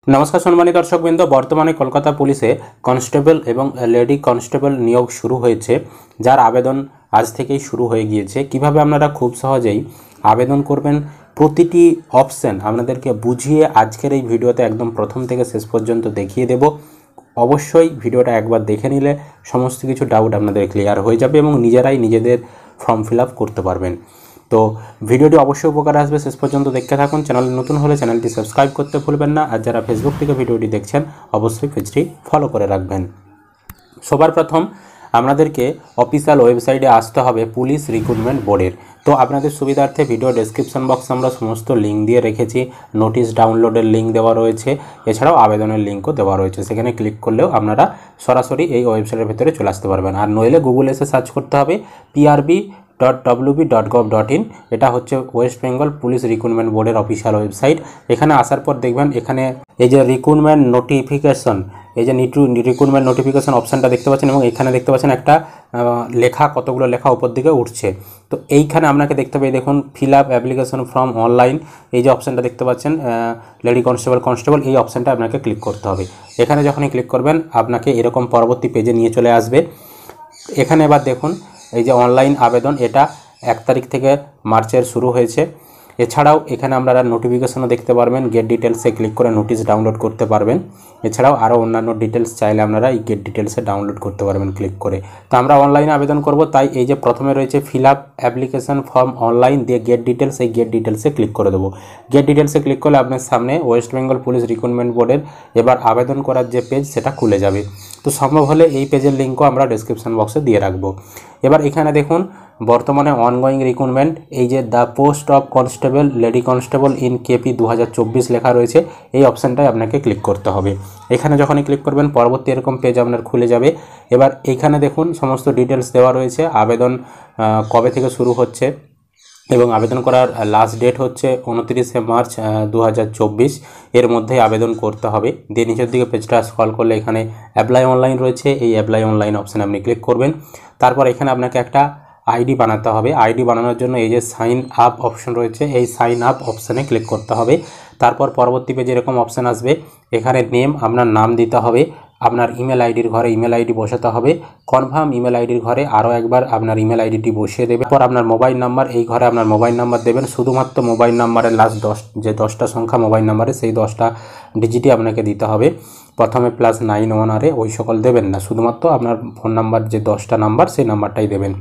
नमस्कार सम्मानित दर्शकबृंद बर्तमाने कलकाता पुलिसे कन्स्टेबल एवं लेडी कन्स्टेबल नियोग शुरू होयेछे जार आवेदन आज थेकेई शुरू हये गियेछे। किभाबे आपनारा खूब सहजेई आवेदन करबेन प्रतिटी अपशन आपनादेरके बुझिए आजकेर एई भिडियोते एकदम प्रथम थेके शेष पर्यन्त देखिए देब। अवश्यई भिडियोटा एकबार देखे निले समस्त किछु डाउट आपनादेर क्लियर हये जाबे एबं निजेराई निजेदेर फर्म फिल आप करते पारबेन। तो भिडियोटी अवश्य उपकार आसबे, शेष पर्यन्त देखते थाकुन। चैनल नतून होले चैनलटी सबस्क्राइब करते भूलबेन ना और जारा फेसबुक थेके भिडियोटी देखछेन अवश्यई पेजटी फलो करे राखबेन। सबार प्रथम आपनादेरके अफिशियल वेबसाइटे आसते हबे पुलिस रिक्रुटमेंट बोर्डेर। तो आपनादेर सुविधार्थे भिडियो डेसक्रिप्शन बक्से आमरा समस्त लिंक दिए रेखेछि। नोटिस डाउनलोडेर लिंक देওয়া रयेछे, एछाड़ाओ आवेदनेर लिंकও देওয়া रयेछे। सेखाने क्लिक करलेও आपनारा सरासरि এই ওয়েবসাইটের ভিতরে চলে আসতে পারবেন। আর নইলে গুগলে এসে সার্চ করতে হবে prb.wb.gov.in। এটা হচ্ছে ওয়েস্ট বেঙ্গল পুলিশ রিক্রুটমেন্ট বোর্ডের অফিসিয়াল ওয়েবসাইট। এখানে আসার পর দেখবেন এখানে এই যে রিক্রুটমেন্ট নোটিফিকেশন, এই যে রিক্রুটমেন্ট নোটিফিকেশন অপশনটা দেখতে পাচ্ছেন এবং এখানে দেখতে পাচ্ছেন একটা লেখা, কতগুলো লেখা উপর দিকে উঠছে। তো এইখানে আপনাকে দেখতে হবে, দেখুন fill up application form online, এই যে অপশনটা দেখতে পাচ্ছেন লেডি কনস্টেবল, এই অপশনটা আপনাকে ক্লিক করতে হবে। এখানে যখনই ক্লিক করবেন আপনাকে এরকম পরবর্তী পেজে নিয়ে চলে আসবে। এখানে এবার দেখুন এই যে অনলাইন আবেদন, এটা 1 তারিখ থেকে মার্চের শুরু হয়েছে। এছাড়াও এখানে আপনারা নোটিফিকেশনও দেখতে পারবেন। গেট ডিটেলসে ক্লিক করে নোটিশ ডাউনলোড করতে পারবেন। এছাড়াও আরও অন্যান্য ডিটেলস চাইলে আপনারা এই গেট ডিটেলসে ডাউনলোড করতে পারবেন ক্লিক করে। তো আমরা অনলাইনে আবেদন করব, তাই এই যে প্রথমে রয়েছে fill up application form online দিয়ে গেট ডিটেলস, এই গেট ডিটেলসে ক্লিক করে দেবো। গেট ডিটেলসে ক্লিক করলে আপনার সামনে ওয়েস্ট বেঙ্গল পুলিশ রিক্রুটমেন্ট বোর্ডের এবার আবেদন করার যে পেজ সেটা খুলে যাবে। তো সম্ভব হলে এই পেজের লিঙ্কও আমরা ডেসক্রিপশন বক্সে দিয়ে রাখবো। এবার এখানে দেখুন বর্তমানে অনগোয়িং রিক্রুটমেন্ট, এই যে the post of constable lady constable in KP 2024 লেখা রয়েছে, এই অপশানটায় আপনাকে ক্লিক করতে হবে। এখানে যখনই ক্লিক করবেন পরবর্তী এরকম পেজ আপনার খুলে যাবে। এবার এইখানে দেখুন সমস্ত ডিটেলস দেওয়া রয়েছে, আবেদন কবে থেকে শুরু হচ্ছে এবং আবেদন করার লাস্ট ডেট হচ্ছে 29শে মার্চ 2024। এর মধ্যেই আবেদন করতে হবে। দিয়ে নিচের দিকে পেজটা স্ক্রল করলে এখানে অ্যাপ্লাই অনলাইন রয়েছে, এই অ্যাপ্লাই অনলাইন অপশানে আপনি ক্লিক করবেন। তারপর এখানে আপনাকে একটা আইডি বানাতে হবে। আইডি বানানোর জন্য এই যে সাইন আপ অপশন রয়েছে, এই সাইন আপ অপশানে ক্লিক করতে হবে। তারপর পরবর্তী পেজে এরকম অপশান আসবে, এখানে নেম আপনার নাম দিতে হবে, আপনার ইমেল আইডির ঘরে ইমেল আইডি বসাতে হবে, কনফার্ম ইমেল আইডির ঘরে আরও একবার আপনার ইমেল আইডিটি বসিয়ে দেবে। পর আপনার মোবাইল নাম্বার, এই ঘরে আপনার মোবাইল নাম্বার দেবেন। শুধুমাত্র মোবাইল নাম্বারের লাস্ট 10টা সংখ্যা মোবাইল নাম্বারে, সেই 10টা ডিজিটই আপনাকে দিতে হবে। প্রথমে +91 আরে ওই সকল দেবেন না, শুধুমাত্র আপনার ফোন নাম্বার যে 10টা নাম্বার সেই নাম্বারটাই দেবেন।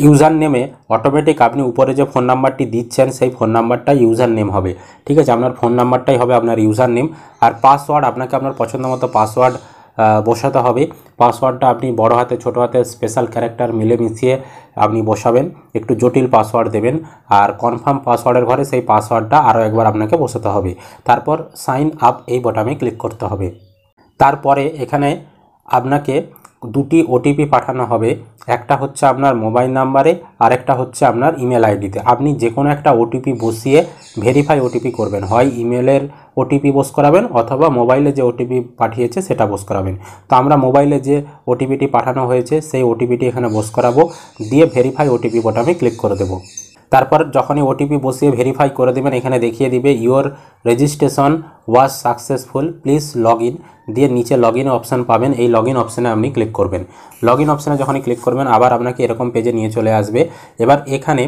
ইউজার নেমে অটোমেটিক আপনি উপরে যে ফোন নাম্বারটি দিচ্ছেন সেই ফোন নাম্বারটাই ইউজার নেম হবে, ঠিক আছে? আপনার ফোন নাম্বারটাই হবে আপনার ইউজার নেম। আর পাসওয়ার্ড আপনাকে আপনার পছন্দ মতো পাসওয়ার্ড বসাতে হবে। পাসওয়ার্ডটা আপনি বড় হাতে ছোটো হাতে স্পেশাল ক্যারেক্টার মিলে মিশিয়ে আপনি বসাবেন, একটু জটিল পাসওয়ার্ড দেবেন। আর কনফার্ম পাসওয়ার্ডের ঘরে সেই পাসওয়ার্ডটা আরও একবার আপনাকে বসাতে হবে। তারপর সাইন আপ এই বাটনে ক্লিক করতে হবে। তারপরে এখানে আপনাকে 2টি ওটিপি পাঠানো হবে, একটা হচ্ছে আপনার মোবাইল নাম্বারে আর একটা হচ্ছে আপনার ইমেল আইডিতে। আপনি যে কোনো একটা ওটিপি বসিয়ে ভেরিফাই ওটিপি করবেন, হয় ইমেলের ওটিপি বস করাবেন অথবা মোবাইলে যে ওটিপি পাঠিয়েছে সেটা বস করাবেন। তো আমরা মোবাইলে যে ওটিপিটি পাঠানো হয়েছে সেই ওটিপিটি এখানে বস করাবো, দিয়ে ভেরিফাই ওটিপি বাটনে ক্লিক করে দেবো। তারপর যখনই ওটিপি বসিয়ে ভেরিফাই করে দেবেন এখানে দেখিয়ে দিবে your registration was successful, please log in, দিয়ে নিচে লগ ইন অপশান পাবেন। এই লগ ইন অপশানে আপনি ক্লিক করবেন। লগ ইন অপশানে যখনই ক্লিক করবেন আবার আপনাকে এরকম পেজে নিয়ে চলে আসবে। এবার এখানে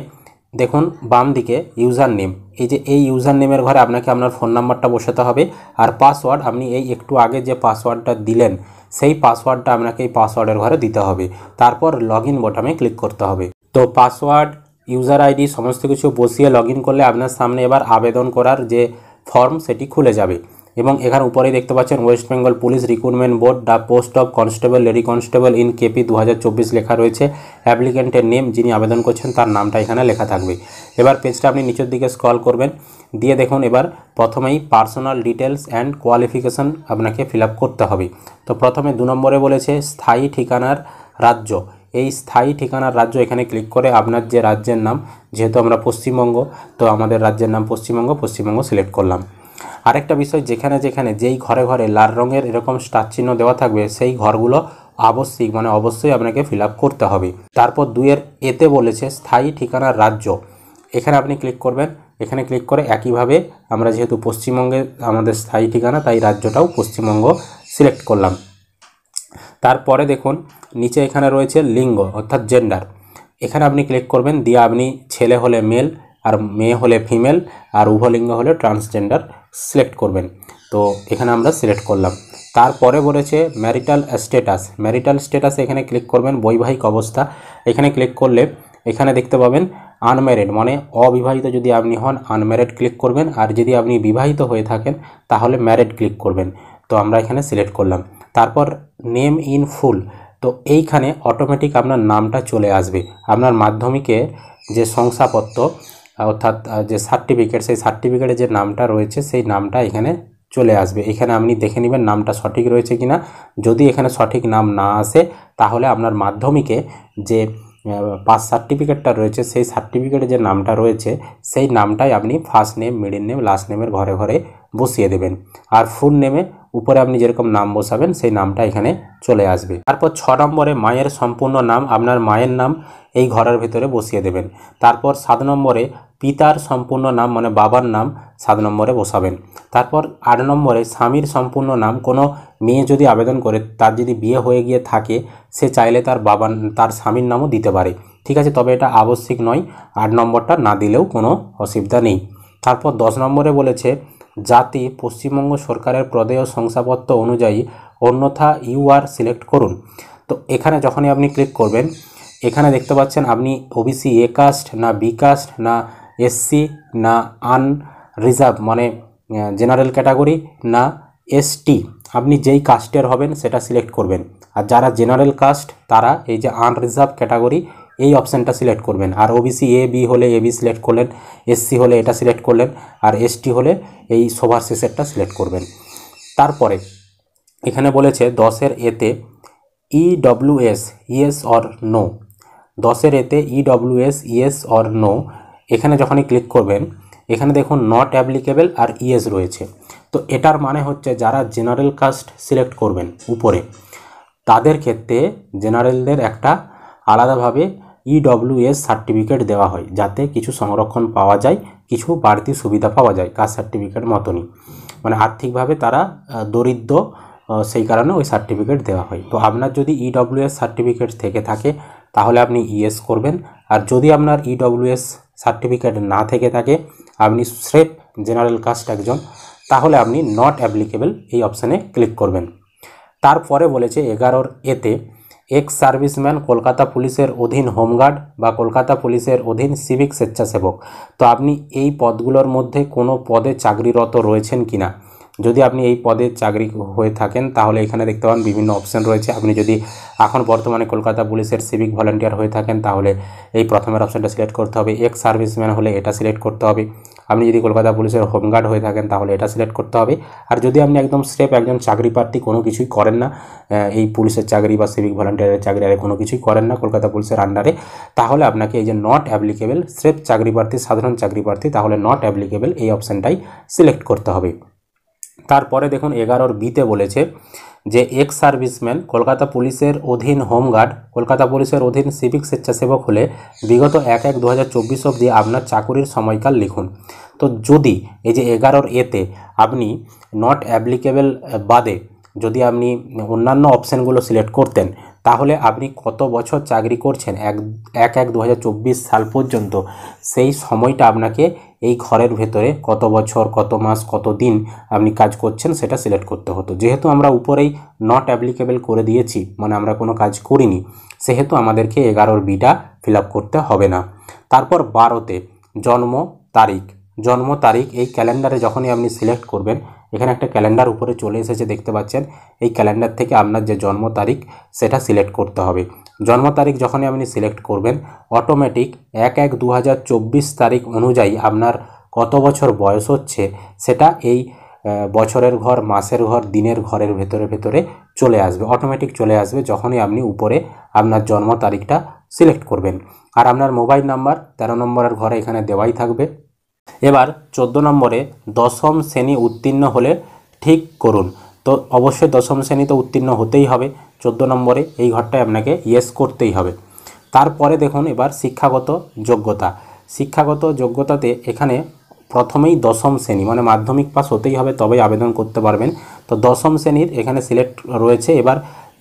দেখুন বাম দিকে ইউজার নেম, এই যে এই ইউজার নেমের ঘরে আপনাকে আপনার ফোন নাম্বারটা বসাতে হবে। আর পাসওয়ার্ড আপনি এই একটু আগে যে পাসওয়ার্ডটা দিলেন সেই পাসওয়ার্ডটা আপনাকে এই পাসওয়ার্ডের ঘরে দিতে হবে। তারপর লগ ইন বাটনে ক্লিক করতে হবে। তো পাসওয়ার্ড ইউজার আইডি সমস্ত কিছু বসিয়ে লগ ইন করলে আপনার সামনে এবার আবেদন করার যে ফর্ম সেটি খুলে যাবে। এবং এখানে উপরেই দেখতে পাচ্ছেন West Bengal police recruitment board the post of constable lady constable in KP 2024 লেখা রয়েছে। অ্যাপ্লিকেন্টের নেম, যিনি আবেদন করছেন তার নামটা এখানে লেখা থাকবে। এবার পেজটা আপনি নিচের দিকে স্ক্রল করবেন, দিয়ে দেখুন এবার প্রথমেই পার্সোনাল ডিটেলস অ্যান্ড কোয়ালিফিকেশান আপনাকে ফিল আপ করতে হবে। তো প্রথমে 2 নম্বরে বলেছে স্থায়ী ঠিকানার রাজ্য। এই স্থায়ী ঠিকানার রাজ্য এখানে ক্লিক করে আপনার যে রাজ্যের নাম, যেহেতু আমরা পশ্চিমবঙ্গ তো আমাদের রাজ্যের নাম পশ্চিমবঙ্গ সিলেক্ট করলাম। আরেকটা বিষয়, যেখানে যেখানে যেই ঘরে ঘরে লাল রঙের এরকম স্টার চিহ্ন দেওয়া থাকবে সেই ঘরগুলো আবশ্যিক অবশ্যই আপনাকে ফিল আপ করতে হবে। তারপর 2 এর এতে বলেছে স্থায়ী ঠিকানার রাজ্য, এখানে আপনি ক্লিক করবেন। এখানে ক্লিক করে একইভাবে আমরা যেহেতু পশ্চিমবঙ্গে আমাদের স্থায়ী ঠিকানা, তাই রাজ্যটাও পশ্চিমবঙ্গ সিলেক্ট করলাম। তারপরে দেখুন নিচে এখানে রয়েছে লিঙ্গ অর্থাৎ জেন্ডার, এখানে আপনি ক্লিক করবেন, দিয়ে আপনি ছেলে হলে মেল আর মেয়ে হলে ফিমেল আর উভলিঙ্গ হলে ট্রান্সজেন্ডার সিলেক্ট করবেন। তো এখানে আমরা সিলেক্ট করলাম। তারপরে বলেছে ম্যারিটাল স্ট্যাটাস, ম্যারিটাল স্ট্যাটাসে এখানে ক্লিক করবেন, বৈবাহিক অবস্থা। এখানে ক্লিক করলে এখানে দেখতে পাবেন আনম্যারিড, মানে অবিবাহিত যদি আপনি হন আনম্যারিড ক্লিক করবেন, আর যদি আপনি বিবাহিত হয়ে থাকেন তাহলে ম্যারিড ক্লিক করবেন। তো আমরা এখানে সিলেক্ট করলাম। তারপর নেম ইন ফুল, তো এইখানে অটোমেটিক আপনার নামটা চলে আসবে। আপনার মাধ্যমিকের যে শংসাপত্র অর্থাৎ যে সার্টিফিকেট, সেই সার্টিফিকেটে যে নামটা রয়েছে সেই নামটা এখানে চলে আসবে। এখানে আপনি দেখে নেবেন নামটা সঠিক রয়েছে কিনা। যদি এখানে সঠিক নাম না আসে তাহলে আপনার মাধ্যমিকে যে পাস সার্টিফিকেটটা রয়েছে সেই সার্টিফিকেটে যে নামটা রয়েছে সেই নামটাই আপনি first name, middle name, last নেমের ঘরে ঘরে বসিয়ে দেবেন। আর ফুল নেমে উপরে আপনি যেরকম নাম বসাবেন সেই নামটা এখানে চলে আসবে। তারপর 6 নম্বরে মায়ের সম্পূর্ণ নাম, আপনার মায়ের নাম এই ঘরের ভিতরে বসিয়ে দেবেন। তারপর 7 নম্বরে পিতার সম্পূর্ণ নাম মানে বাবার নাম 7 নম্বরে বসাবেন। তারপর 8 নম্বরে স্বামীর সম্পূর্ণ নাম, কোনো মেয়ে যদি আবেদন করে তার যদি বিয়ে হয়ে গিয়ে থাকে সে চাইলে তার স্বামীর নামও দিতে পারে, ঠিক আছে, তবে এটা আবশ্যিক নয়, 8 নম্বরটা না দিলেও কোনো অসুবিধা নেই। তারপর 10 নম্বরে বলেছে জাতি পশ্চিমবঙ্গ সরকারের প্রদেয় শংসাপত্র অনুযায়ী, অন্যথা ইউআর সিলেক্ট করুন। তো এখানে যখনই আপনি ক্লিক করবেন এখানে দেখতে পাচ্ছেন আপনি ওবিসি এ কাস্ট না বি কাস্ট না এসসি না আনরিজার্ভ মানে জেনারেল ক্যাটাগরি না এসটি, আপনি যেই কাস্টের হবেন সেটা সিলেক্ট করবেন। আর যারা জেনারেল কাস্ট তারা এই যে আনরিজার্ভ ক্যাটাগরি এই অপশানটা সিলেক্ট করবেন। আর ওবিসি এ বি হলে এবি সিলেক্ট করলেন, এসসি হলে এটা সিলেক্ট করলেন, আর এসটি হলে এই সবার শেষেরটা সিলেক্ট করবেন। তারপরে এখানে বলেছে 10-এর এতে ইডব্লিউএস ইয়েস অর নো, 10-এর এতে ইডব্লিউএস ইয়েস অর নো, এখানে যখনই ক্লিক করবেন এখানে দেখুন নট অ্যাপ্লিকেবল আর ইয়েস রয়েছে। তো এটার মানে হচ্ছে যারা জেনারেল কাস্ট সিলেক্ট করবেন উপরে তাদের ক্ষেত্রে জেনারেলদের একটা আলাদাভাবে ইডব্লিউএস সার্টিফিকেট দেওয়া হয়, যাতে কিছু সংরক্ষণ পাওয়া যায়, কিছু বাড়তি সুবিধা পাওয়া যায় কাস্ট সার্টিফিকেট মতনই, মানে আর্থিকভাবে তারা দরিদ্র, সেই কারণে ওই সার্টিফিকেট দেওয়া হয়। তো আপনার যদি ইডব্লিউএস সার্টিফিকেট থেকে থাকে তাহলে আপনি ইয়েস করবেন, আর যদি আপনার ইডব্লিউএস সার্টিফিকেট না থেকে থাকে আপনি স্রেফ জেনারেল কাস্ট একজন, তাহলে আপনি নট অ্যাপ্লিকেবল এই অপশানে ক্লিক করবেন। তারপরে বলেছে 11-এর এতে এক্স সার্ভিসম্যান কলকাতা পুলিশের অধীন হোমগার্ড বা কলকাতা পুলিশের অধীন সিভিক স্বেচ্ছাসেবক, তো আপনি এই পদগুলোর মধ্যে কোনো পদে চাকরিরত রয়েছেন কিনা। যদি আপনি এই পদে চাকরি হয়ে থাকেন তাহলে এখানে দেখতে পান বিভিন্ন অপশান রয়েছে। আপনি যদি এখন বর্তমানে কলকাতা পুলিশের সিভিক ভলান্টিয়ার হয়ে থাকেন তাহলে এই প্রথমের অপশানটা সিলেক্ট করতে হবে, এক্স সার্ভিসম্যান হলে এটা সিলেক্ট করতে হবে। আপনি যদি কলকাতা পুলিশের হোমগার্ড হয়ে থাকেন তাহলে এটা সিলেক্ট করতে হবে। আর যদি আপনি একদম স্রেফ একজন চাকরি প্রার্থী, কোনো কিছুই করেন না, এই পুলিশের চাকরি বা সিভিক ভলান্টিয়ারের চাকরি আর কোনো কিছুই করেন না কলকাতা পুলিশের আন্ডারে, তাহলে আপনাকে এই যে নট অ্যাপ্লিকেবল, স্রেফ চাকরি প্রার্থী, সাধারণ চাকরি প্রার্থী, তাহলে নট অ্যাপ্লিকেবল এই অপশানটাই সিলেক্ট করতে হবে। তারপরে দেখুন 11-এর বিতে বলেছে যে এক্স সার্ভিসম্যান কলকাতা পুলিশের অধীন হোমগার্ড, কলকাতা পুলিশের অধীন সিভিক স্বেচ্ছাসেবক হলে বিগত 1/1/2024 অবধি আপনার চাকুরির সময়কাল লিখুন। তো যদি এই যে 11-এর এতে আপনি নট অ্যাপ্লিকেবল বাদে যদি আপনি অন্যান্য অপশানগুলো সিলেক্ট করতেন তাহলে আপনি কত বছর চাকরি করছেন 1/1/2024 সাল পর্যন্ত, সেই সময়টা আপনাকে এই ঘরের ভেতরে কত বছর, কত মাস, কত দিন আপনি কাজ করছেন সেটা সিলেক্ট করতে হতো। যেহেতু আমরা উপরেই নট অ্যাপ্লিকেবল করে দিয়েছি, মানে আমরা কোনো কাজ করিনি, সেহেতু আমাদেরকে 11-এর বিটা ফিল আপ করতে হবে না। তারপর 12-তে জন্ম তারিখ, জন্ম তারিখ এই ক্যালেন্ডারে যখনই আপনি সিলেক্ট করবেন, এখানে একটা ক্যালেন্ডার উপরে চলে এসেছে দেখতে পাচ্ছেন, এই ক্যালেন্ডার থেকে আপনার যে জন্ম তারিখ সেটা সিলেক্ট করতে হবে। জন্ম তারিখ যখনই আপনি সিলেক্ট করবেন অটোমেটিক 1/1/2024 তারিখ অনুযায়ী আপনার কত বছর বয়স হচ্ছে সেটা এই বছরের ঘর, মাসের ঘর, দিনের ঘরের ভেতরে ভেতরে চলে আসবে, অটোমেটিক চলে আসবে যখনই আপনি উপরে আপনার জন্ম তারিখটা সিলেক্ট করবেন। আর আপনার মোবাইল নাম্বার 13 নম্বরের ঘরে এখানে দেওয়াই থাকবে। এবার 14 নম্বরে 10ম শ্রেণী উত্তীর্ণ হলে ঠিক করুন। তো অবশ্যই 10ম শ্রেণীতে উত্তীর্ণ হতেই হবে 14 নম্বরে, এই ঘরটায় আপনাকে ইয়েস করতেই হবে। তারপরে দেখুন এবার শিক্ষাগত যোগ্যতা, শিক্ষাগত যোগ্যতাতে এখানে প্রথমেই দশম শ্রেণী মানে মাধ্যমিক পাস হতেই হবে, তবেই আবেদন করতে পারবেন। তো দশম শ্রেণীর এখানে সিলেক্ট রয়েছে। এবার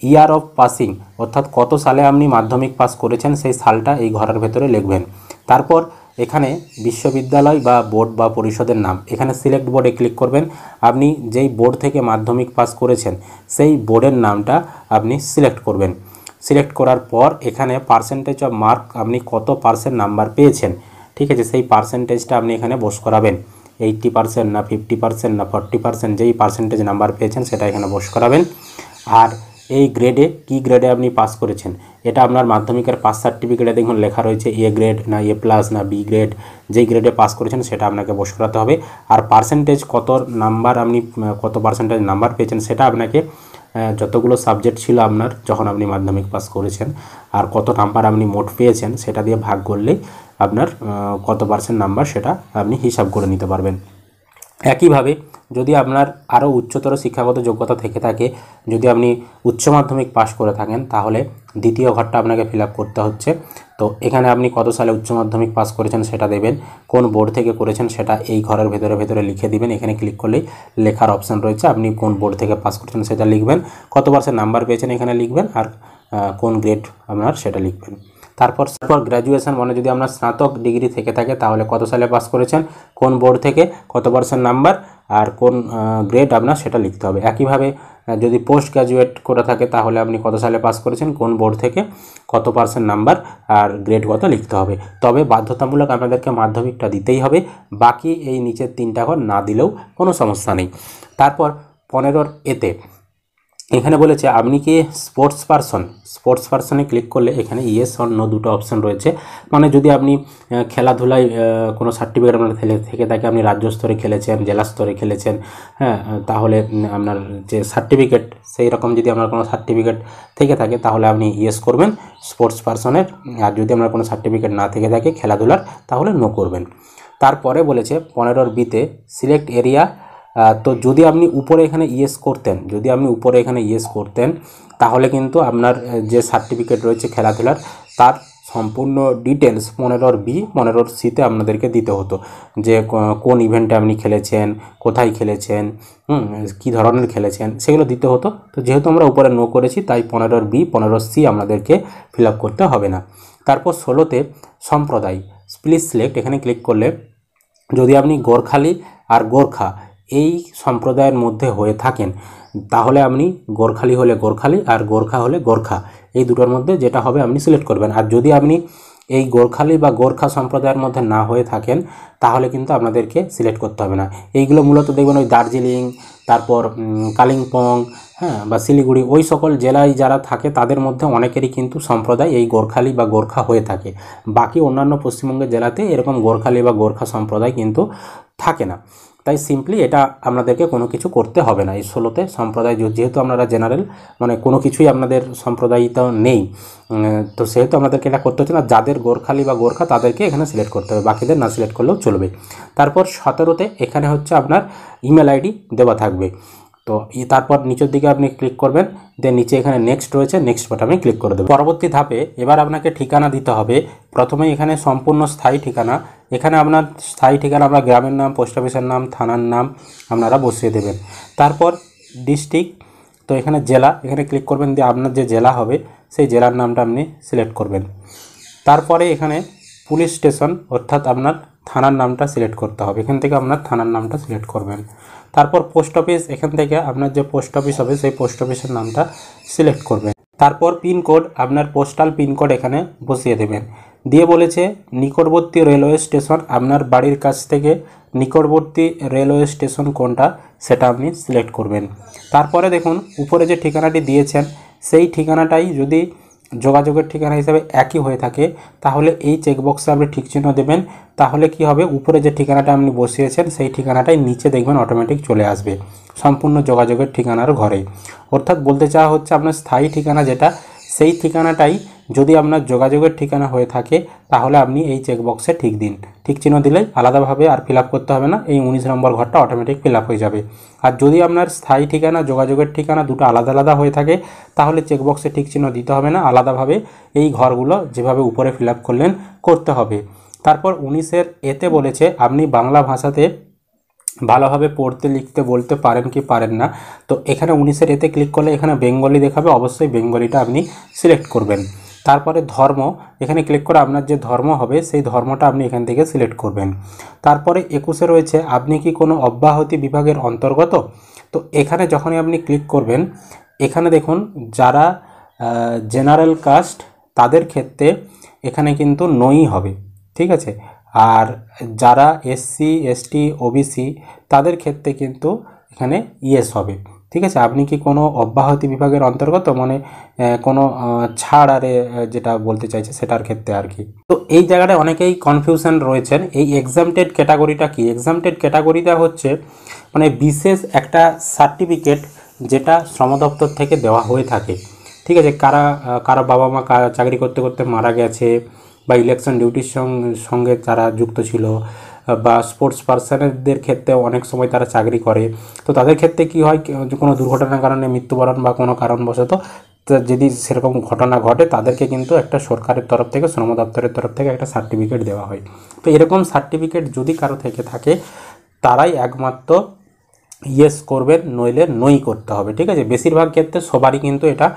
ইয়ার অফ পাসিং অর্থাৎ কত সালে আপনি মাধ্যমিক পাস করেছেন সেই সালটা এই ঘরের ভেতরে লিখবেন। তারপর এখানে বিশ্ববিদ্যালয় বা বোর্ড বা পরিষদের নাম, এখানে সিলেক্ট বোর্ডে ক্লিক করবেন। আপনি যেই বোর্ড থেকে মাধ্যমিক পাস করেছেন সেই বোর্ডের নামটা আপনি সিলেক্ট করবেন। সিলেক্ট করার পর এখানে পার্সেন্টেজ অফ মার্ক আপনি কত পার্সেন্ট নাম্বার পেয়েছেন, ঠিক আছে, সেই পার্সেন্টেজটা আপনি এখানে বস করাবেন। 80% না 50% না 40%, যেই পার্সেন্টেজ নাম্বার পেয়েছেন সেটা এখানে বস করাবেন। আর এই গ্রেডে কি গ্রেডে আপনি পাস করেছেন, এটা আপনার মাধ্যমিকের পাস সার্টিফিকেটে দেখুন লেখা রয়েছে এ গ্রেড না এ প্লাস না বি গ্রেড, যেই গ্রেডে পাস করেছেন সেটা আপনাকে বস করাতে হবে। আর পার্সেন্টেজ কত নাম্বার আপনি কত পার্সেন্টেজ নাম্বার পেয়েছেন সেটা আপনাকে যতগুলো সাবজেক্ট ছিল আপনার যখন আপনি মাধ্যমিক পাস করেছেন আর কত নাম্বার আপনি মোট পেয়েছেন সেটা দিয়ে ভাগ করলেই আপনার কত পার্সেন্ট নাম্বার সেটা আপনি হিসাব করে নিতে পারবেন। একইভাবে যদি আপনার আরও উচ্চতর শিক্ষাগত যোগ্যতা থেকে থাকে, যদি আপনি উচ্চ মাধ্যমিক পাস করে থাকেন তাহলে দ্বিতীয় ঘরটা আপনাকে ফিল আপ করতে হচ্ছে। তো এখানে আপনি কত সালে উচ্চ মাধ্যমিক পাস করেছেন সেটা দেবেন, কোন বোর্ড থেকে করেছেন সেটা এই ঘরের ভেতরে লিখে দিবেন। এখানে ক্লিক করলেই লেখার অপশান রয়েছে, আপনি কোন বোর্ড থেকে পাস করেছেন সেটা লিখবেন, কত পার্সেন্ট নাম্বার পেয়েছেন এখানে লিখবেন, আর কোন গ্রেড আপনার সেটা লিখবেন। তারপর গ্র্যাজুয়েশন মানে যদি আপনার স্নাতক ডিগ্রি থেকে থাকে তাহলে কত সালে পাস করেছেন, কোন বোর্ড থেকে, কত পার্সেন্ট নাম্বার আর কোন গ্রেড আপনার সেটা লিখতে হবে। একইভাবে যদি পোস্ট গ্র্যাজুয়েট করে থাকে তাহলে আপনি কত সালে পাস করেছেন, কোন বোর্ড থেকে, কত পার্সেন্ট নাম্বার আর গ্রেড কত লিখতে হবে। তবে বাধ্যতামূলক আপনাদেরকে মাধ্যমিকটা দিতেই হবে, বাকি এই নিচের 3টা ঘর না দিলেও কোনো সমস্যা নেই। তারপর 15 এতে এখানে বলেছে আপনি কি স্পোর্টস পারসনে ক্লিক করলে এখানে ইয়েস অর নো দুটো অপশান রয়েছে। মানে যদি আপনি খেলাধুলায় কোনো সার্টিফিকেট আপনার থেকে থাকে, আপনি রাজ্য স্তরে খেলেছেন, জেলা স্তরে খেলেছেন, হ্যাঁ, তাহলে আপনার যে সার্টিফিকেট সেই রকম যদি আপনার কোনো সার্টিফিকেট থেকে থাকে তাহলে আপনি ইয়েস করবেন স্পোর্টস পারসনের। আর যদি আপনার কোনো সার্টিফিকেট না থেকে থাকে খেলাধুলার তাহলে নো করবেন। তারপরে বলেছে 15 বিতে সিলেক্ট এরিয়া। তো যদি আপনি উপরে এখানে ইয়েস করতেন তাহলে কিন্তু আপনার যে সার্টিফিকেট রয়েছে খেলাধুলার তার সম্পূর্ণ ডিটেলস 15 বি 15 সিতে আপনাদেরকে দিতে হতো, যে কোন ইভেন্টে আপনি খেলেছেন, কোথায় খেলেছেন, কী ধরনের খেলেছেন সেগুলো দিতে হতো। তো যেহেতু আমরা উপরে নো করেছি তাই 15 বি 15 সি আপনাদেরকে ফিল আপ করতে হবে না। তারপর 16তে সম্প্রদায় প্লিজ সিলেক্ট, এখানে ক্লিক করলে যদি আপনি গোর্খালি আর গোর্খা এই সম্প্রদায়ের মধ্যে হয়ে থাকেন তাহলে আপনি গোর্খালি হলে গোর্খালি আর গোর্খা হলে গোর্খা, এই দুটোর মধ্যে যেটা হবে আপনি সিলেক্ট করবেন। আর যদি আপনি এই গোর্খালি বা গোর্খা সম্প্রদায়ের মধ্যে না হয়ে থাকেন তাহলে কিন্তু আপনাদেরকে সিলেক্ট করতে হবে না। এইগুলো মূলত দেখবেন ওই দার্জিলিং, তারপর কালিম্পং, হ্যাঁ, বা শিলিগুড়ি, ওই সকল জেলায় যারা থাকে তাদের মধ্যে অনেকেরই কিন্তু সম্প্রদায় এই গোর্খালি বা গোর্খা হয়ে থাকে। বাকি অন্যান্য পশ্চিমবঙ্গের জেলাতে এরকম গোর্খালি বা গোর্খা সম্প্রদায় কিন্তু থাকে না। তাই সিম্পলি এটা আপনাদেরকে কোনো কিছু করতে হবে না। এই 16তে সম্প্রদায় যেহেতু আপনারা জেনারেল মানে কোনো কিছুই আপনাদের সম্প্রদায়িত নেই, তো সেহেতু আপনাদেরকে এটা করতে হচ্ছে না। যাদের গোর্খালি বা গোর্খা তাদেরকে এখানে সিলেক্ট করতে হবে, বাকিদের না সিলেক্ট করলেও চলবে। তারপর 17তে এখানে হচ্ছে আপনার ইমেল আইডি দেওয়া থাকবে। তো তারপর নিচের দিকে আপনি ক্লিক করবেন, দেন নিচে এখানে নেক্সট রয়েছে, নেক্সট বাটনে ক্লিক করে দেবেন। পরবর্তী ধাপে এবার আপনাকে ঠিকানা দিতে হবে। প্রথমে এখানে সম্পূর্ণ স্থায়ী ঠিকানা, এখানে আপনার স্থায়ী ঠিকানা আপনার গ্রামের নাম, পোস্ট অফিসের নাম, থানার নাম আপনারা বসিয়ে দেবেন। তারপর ডিস্ট্রিক্ট, তো এখানে জেলা, এখানে ক্লিক করবেন, দিয়ে আপনার যে জেলা হবে সেই জেলার নামটা আপনি সিলেক্ট করবেন। তারপরে এখানে পুলিশ স্টেশন অর্থাৎ আপনার থানার নামটা সিলেক্ট করতে হবে, এখান থেকে আপনার থানার নামটা সিলেক্ট করবেন। তারপর পোস্ট অফিস, এখান থেকে আপনার যে পোস্ট অফিস হবে সেই পোস্ট অফিসের নামটা সিলেক্ট করবেন। তারপর পিনকোড, আপনার পোস্টাল পিনকোড এখানে বসিয়ে দেবেন। দিয়ে বলেছে নিকটবর্তী রেলওয়ে স্টেশন, আপনার বাড়ির কাছ থেকে নিকটবর্তী রেলওয়ে স্টেশন কোনটা সেটা আপনি সিলেক্ট করবেন। তারপরে দেখুন উপরে যে ঠিকানাটি দিয়েছেন সেই ঠিকানাটাই যদি যোগাযোগের ঠিকানা হিসেবে একই হয়ে থাকে তাহলে এই চেকবক্সে আপনি ঠিক চিহ্ন দেবেন। তাহলে কি হবে, উপরে যে ঠিকানাটা আপনি বসিয়েছেন সেই ঠিকানাটাই নিচে দেখবেন অটোমেটিক চলে আসবে সম্পূর্ণ যোগাযোগের ঠিকানার ঘরে। অর্থাৎ বলতে চাওয়া হচ্ছে আপনার স্থায়ী ঠিকানা যেটা সেই ঠিকানাটাই যদি আপনার যোগাযোগের ঠিকানা হয়ে থাকে তাহলে আপনি এই চেকবক্সে ঠিক দিন, ঠিক চিহ্ন দিলেই আলাদাভাবে আর ফিল আপ করতে হবে না, এই 19 নম্বর ঘরটা অটোমেটিক ফিল আপ হয়ে যাবে। আর যদি আপনার স্থায়ী ঠিকানা যোগাযোগের ঠিকানা দুটো আলাদা আলাদা হয়ে থাকে তাহলে চেকবক্সে ঠিক চিহ্ন দিতে হবে না, আলাদাভাবে এই ঘরগুলো যেভাবে উপরে ফিল আপ করলেন করতে হবে। তারপর 19-এর এতে বলেছে আপনি বাংলা ভাষাতে ভালোভাবে পড়তে লিখতে বলতে পারেন কি পারেন না। তো এখানে 19-এর এতে ক্লিক করলে এখানে বেঙ্গলি দেখাবে, অবশ্যই বেঙ্গলিটা আপনি সিলেক্ট করবেন। তারপরে ধর্ম, এখানে ক্লিক করে আপনার যে ধর্ম হবে সেই ধর্মটা আপনি এখান থেকে সিলেক্ট করবেন। তারপরে 21-এ রয়েছে আপনি কি কোনো অব্যাহতি বিভাগের অন্তর্গত। তো এখানে যখনই আপনি ক্লিক করবেন, এখানে দেখুন যারা জেনারেল কাস্ট তাদের ক্ষেত্রে এখানে কিন্তু নই হবে, ঠিক আছে। আর যারা এসসি এসটি ওবিসি তাদের ক্ষেত্রে কিন্তু এখানে ইয়েস হবে, ঠিক আছে। আপনি কি কোনো অব্যাহতি বিভাগের অন্তর্গত, মানে কোনো ছাড় আরে যেটা বলতে চাইছে সেটার ক্ষেত্রে আর কি। তো এই জায়গাটায় অনেকেই কনফিউশন রয়েছেন। এই এক্সামটেড ক্যাটাগরিটা কি? এক্সামটেড ক্যাটাগরিটা হচ্ছে মানে বিশেষ একটা সার্টিফিকেট যেটা শ্রম দপ্তর থেকে দেওয়া হয়ে থাকে, ঠিক আছে। কারা বাবা মা চাকরি করতে করতে মারা গেছে, বা ইলেকশন ডিউটির সঙ্গে তারা যুক্ত ছিল, বা স্পোর্টস পার্সনদের ক্ষেত্রে অনেক সময় তারা চাকরি করে। তো তাদের ক্ষেত্রে কি হয়, কোনো দুর্ঘটনার কারণে মৃত্যুবরণ বা কোনো কারণবশত যদি সেরকম ঘটনা ঘটে, তাদেরকে কিন্তু একটা সরকারের তরফ থেকে, শ্রম দপ্তরের তরফ থেকে একটা সার্টিফিকেট দেওয়া হয়। তো এরকম সার্টিফিকেট যদি কারো থেকে থাকে তারাই একমাত্র ইয়েস করবেন, নইলে নই করতে হবে, ঠিক আছে। বেশিরভাগ ক্ষেত্রে সবারই কিন্তু এটা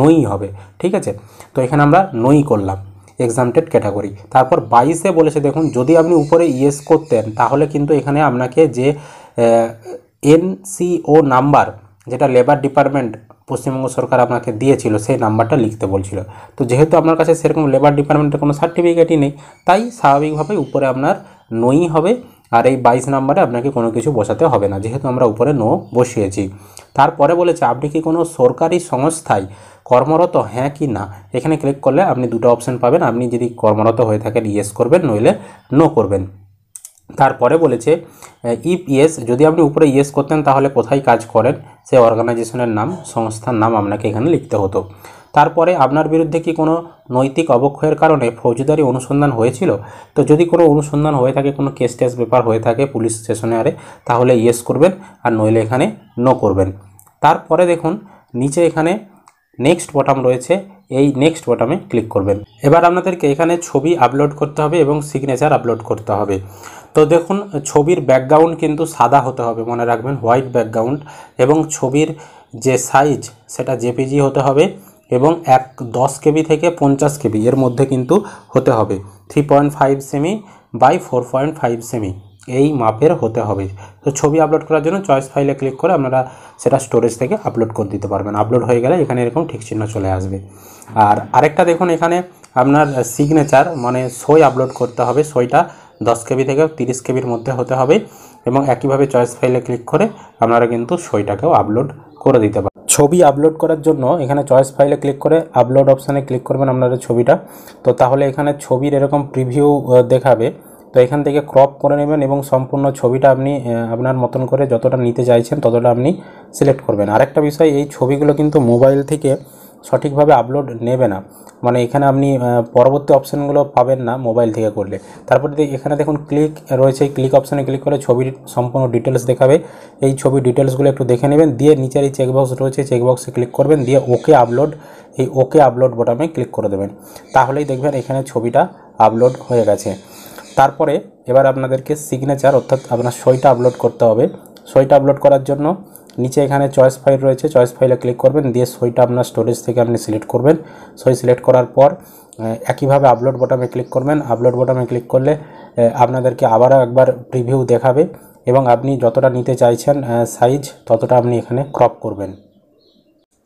নই হবে, ঠিক আছে। তো এখানে আমরা নই করলাম এক্সামটেড ক্যাটাগরি। তারপর 22-এ বলেছে দেখুন, যদি আপনি উপরে ইয়েস করতেন তাহলে কিন্তু এখানে আপনাকে যে এনসিও নাম্বার, যেটা লেবার ডিপার্টমেন্ট পশ্চিমবঙ্গ সরকার আপনাকে দিয়েছিল, সেই নাম্বারটা লিখতে বলছিল। তো যেহেতু আপনার কাছে সেরকম লেবার ডিপার্টমেন্টের কোনো সার্টিফিকেটই নেই, তাই স্বাভাবিকভাবে উপরে আপনার নই হবে। আর এই 22 নম্বরে আপনাকে কোনো কিছু বসাতে হবে না, যেহেতু আমরা উপরে নো বসিয়েছি। তারপরে বলেছে আপনি কি কোনো সরকারি সংস্থায় কর্মরত, হ্যাঁ কি না। এখানে ক্লিক করলে আপনি দুটো অপশান পাবেন, আপনি যদি কর্মরত হয়ে থাকেন ইয়েস করবেন, নইলে নো করবেন। তারপরে বলেছে ইফ ইয়েস, যদি আপনি উপরে ইয়েস করতেন তাহলে কোথায় কাজ করেন, সেই অর্গানাইজেশনের নাম, সংস্থার নাম আপনাকে এখানে লিখতে হতো। তারপরে আপনার বিরুদ্ধে কি কোনো নৈতিক অবক্ষয়ের কারণে ফৌজদারি অনুসন্ধান হয়েছিল। তো যদি কোনো অনুসন্ধান হয়ে থাকে, কোনো কেস টেস ব্যাপার হয়ে থাকে পুলিশ স্টেশনে তাহলে ইয়েস করবেন, আর নইলে এখানে নো করবেন। তারপরে দেখুন নিচে এখানে নেক্সট বটম রয়েছে, এই নেক্সট বটমে ক্লিক করবেন। এবার আপনাদেরকে এখানে ছবি আপলোড করতে হবে এবং সিগনেচার আপলোড করতে হবে। তো দেখুন ছবির ব্যাকগ্রাউন্ড কিন্তু সাদা হতে হবে, মনে রাখবেন, হোয়াইট ব্যাকগ্রাউন্ড, এবং ছবির যে সাইজ সেটা জেপিজি হতে হবে, এবং 10 কেবি থেকে 50 কেবি এর মধ্যে কিন্তু হতে হবে। 3.5 সেমি বাই 4.5 সেমি এই মাপের হতে হবে। তো ছবি আপলোড করার জন্য চয়েস ফাইলে ক্লিক করে আপনারা সেটা স্টোরেজ থেকে আপলোড করে দিতে পারবেন। আপলোড হয়ে গেলে এখানে এরকম ঠিক চিহ্ন চলে আসবে। আর আরেকটা দেখুন এখানে আপনার সিগনেচার মানে সই আপলোড করতে হবে, সইটা 10 কেবি থেকে 30 কেবির মধ্যে হতে হবে, এবং একইভাবে চয়েস ফাইলে ক্লিক করে আপনারা কিন্তু সইটাকেও আপলোড করে দিতে পারেন। ছবি আপলোড করার জন্য এখানে চয়েস ফাইলে ক্লিক করে আপলোড অপশানে ক্লিক করবেন আপনারা ছবিটা। তো তাহলে এখানে ছবির এরকম প্রিভিউ দেখাবে। তো এখান থেকে ক্রপ করে নেবেন এবং সম্পূর্ণ ছবিটা আপনি আপনার মতন করে যতটা নিতে চাইছেন ততটা আপনি সিলেক্ট করবেন। আরেকটা বিষয়, এই ছবিগুলো কিন্তু মোবাইল থেকে সঠিকভাবে আপলোড নেবে না, মানে এখানে আপনি পরবর্তী অপশানগুলো পাবেন না মোবাইল থেকে করলে। তারপরে এখানে দেখুন ক্লিক রয়েছে, এই ক্লিক অপশানে ক্লিক করে ছবির সম্পূর্ণ ডিটেলস দেখাবে। এই ছবির ডিটেলসগুলো একটু দেখে নেবেন, দিয়ে নিচের এই চেকবক্স রয়েছে, চেকবক্সে ক্লিক করবেন, দিয়ে ওকে আপলোড, এই ওকে আপলোড বোতামে ক্লিক করে দেবেন। তাহলেই দেখবেন এখানে ছবিটা আপলোড হয়ে গেছে। তারপরে এবার আপনাদেরকে সিগনেচার অর্থাৎ আপনার সইটা আপলোড করতে হবে। সইটা আপলোড করার জন্য নিচে এখানে চয়েস ফাইল রয়েছে, চয়েস ফাইলে ক্লিক করবেন, দিয়ে সইটা আপনার স্টোরেজ থেকে আপনি সিলেক্ট করবেন। সই সিলেক্ট করার পর একইভাবে আপলোড বোতামে ক্লিক করবেন। আপলোড বোতামে ক্লিক করলে আপনাদেরকে আবারও একবার প্রিভিউ দেখাবে, এবং আপনি যতটা নিতে চাইছেন সাইজ ততটা আপনি এখানে ক্রপ করবেন।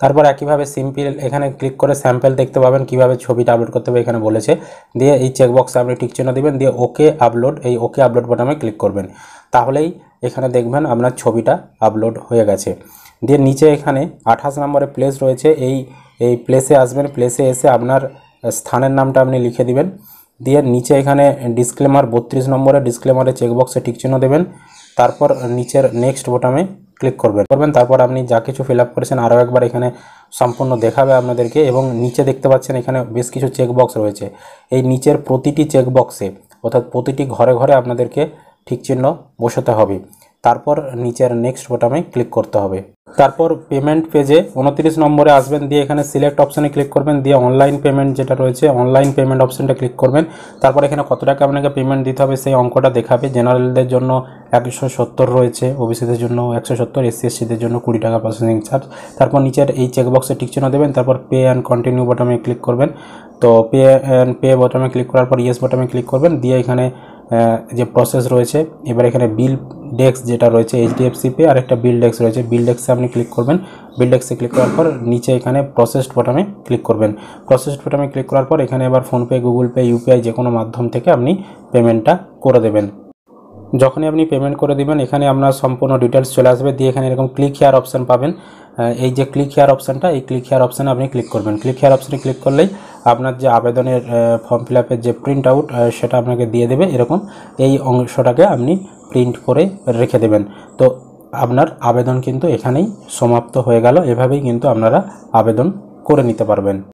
তারপর একইভাবে সিম্পল এখানে ক্লিক করে স্যাম্পল দেখতে পাবেন কীভাবে ছবিটা আপলোড করতে হবে এখানে বলেছে। দিয়ে এই চেকবক্সে আপনি টিক চিহ্ন দেবেন, দিয়ে ওকে আপলোড, এই ওকে আপলোড বাটনে ক্লিক করবেন। তাহলেই এখানে দেখবেন আপনার ছবিটা আপলোড হয়ে গেছে। দিয়ে নিচে এখানে 28 নম্বরে প্লেস রয়েছে, এই প্লেসে আসবেন। প্লেসে এসে আপনার স্থানের নামটা আপনি লিখে দিবেন। দিয়ে নিচে এখানে ডিসক্লেমার 32 নম্বরে ডিসক্লেমারে চেকবক্সে টিক চিহ্ন দেবেন। তারপর নিচের নেক্সট বোতামে ক্লিক করবেন। তারপর আপনি যা কিছু ফিল আপ করেছেন আরও একবার এখানে সম্পূর্ণ দেখাবে আপনাদেরকে, এবং নিচে দেখতে পাচ্ছেন এখানে বেশ কিছু চেকবক্স রয়েছে। এই নিচের প্রতিটি চেকবক্সে অর্থাৎ প্রতিটি ঘরে ঘরে আপনাদেরকে ঠিক চিহ্ন বসাতে হবে। তারপর নিচের নেক্সট বোতামে ক্লিক করতে হবে। তারপর পেমেন্ট পেজে 29 নম্বরে আসবেন, দিয়ে এখানে সিলেক্ট অপশানে ক্লিক করবেন, দিয়ে অনলাইন পেমেন্ট যেটা রয়েছে অনলাইন পেমেন্ট অপশানটা ক্লিক করবেন। তারপর এখানে কত টাকা আপনাকে পেমেন্ট দিতে হবে সেই অঙ্কটা দেখাবে। জেনারেলদের জন্য 170 রয়েছে, ওবিসিদের জন্য 170, এসসি এসটিদের জন্য 20 টাকা প্রসেসিং চার্জ। তারপর নিচের এই চেকবক্সে টিক চিহ্ন দেবেন, তারপর পে অ্যান্ড কন্টিনিউ বোতামে ক্লিক করবেন। তো পে বোতামে ক্লিক করার পর ইয়েস বোতামে ক্লিক করবেন, দিয়ে এখানে যে প্রসেস রয়েছে এবার এখানে বিল ডেস্ক যেটা রয়েছে এইচডিএফসি পে আর একটা বিল ডেস্ক রয়েছে, বিল ডেস্কে আপনি ক্লিক করবেন। বিল ডেস্কে ক্লিক করার পর নিচে এখানে প্রসেসড বোতামে ক্লিক করবেন। প্রসেসড বোতামে ক্লিক করার পর এখানে এবার ফোনপে, গুগল পে, ইউপিআই যে কোনো মাধ্যম থেকে আপনি পেমেন্টটা করে দেবেন। যখনই আপনি পেমেন্ট করে দিবেন এখানে আপনার সম্পূর্ণ ডিটেলস চলে আসবে, দিয়ে এখানে এরকম ক্লিক হেয়ার অপশান পাবেন। এই যে ক্লিক হেয়ার অপশানটা, এই ক্লিক হেয়ার অপশানে আপনি ক্লিক করবেন। ক্লিক হেয়ার অপশানে ক্লিক করলেই আপনার যে আবেদনের ফর্ম ফিল আপের যে প্রিন্ট আউট সেটা আপনাকে দিয়ে দেবে। এরকম এই অংশটাকে আপনি প্রিন্ট করে রেখে দেবেন। তো আপনার আবেদন কিন্তু এখানেই সমাপ্ত হয়ে গেল। এভাবেই কিন্তু আপনারা আবেদন করে নিতে পারবেন।